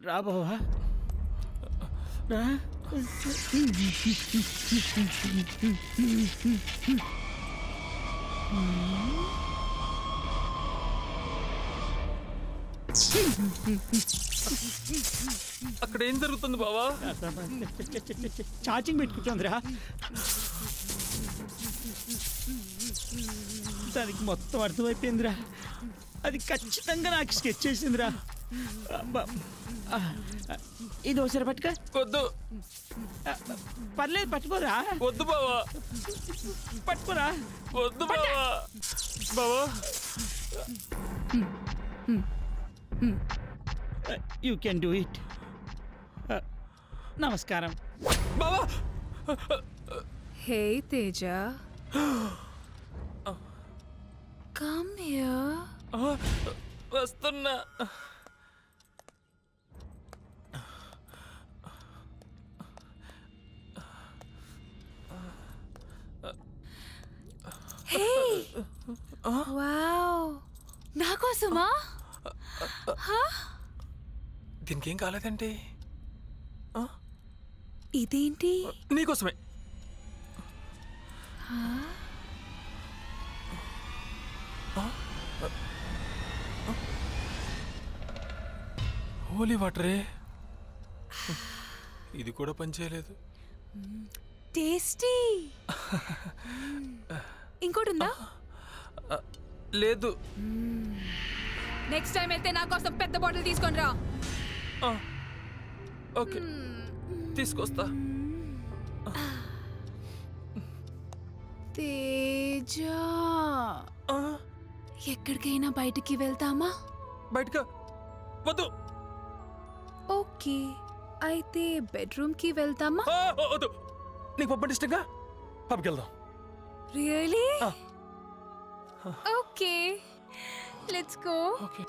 రా బావా రా. అక్కడ ఏం జరుగుతుంది బావా? ఛార్జింగ్ పెట్టుకుంటుందిరా. దానికి మొత్తం అర్థమైపోయిందిరా. అది ఖచ్చితంగా నాకు స్కెచ్ చేసిందిరా. ఇది ఒకసారి పట్టుక. వద్దు. పర్లేదు పట్టుకోరా. వద్దు బావా. పట్టుకోరా. వద్దు బావా. బావా యూ కెన్ డూ ఇట్. నమస్కారం బావా. హే తేజ, కమ్ హియర్. వస్తున్నా. హే వావ్, నా కోసమా? దీనికి ఏం కాలేదండి. ఇదేంటి? నీకోసమే. హోలీ వాటరే. ఇది కూడా పనిచేయలేదు. టేస్టీ. ఇంకోటి ఉందా? లేదు. నెక్స్ట్ టైం వెళ్తే నా కోసం పెద్ద బాటిల్ తీసుకొని రా. ఓకే తీసుకొస్తా. తేజ, ఎక్కడికైనా బయటికి వెళ్తామా? బయటకు వద్దు. ఓకే, అయితే బెడ్రూమ్ కి వెళ్తామా? వద్దు. నీకు పబ్బు ఇష్టంగా పబ్కి వెళ్దాం. Really? Okay, let's go. Okay.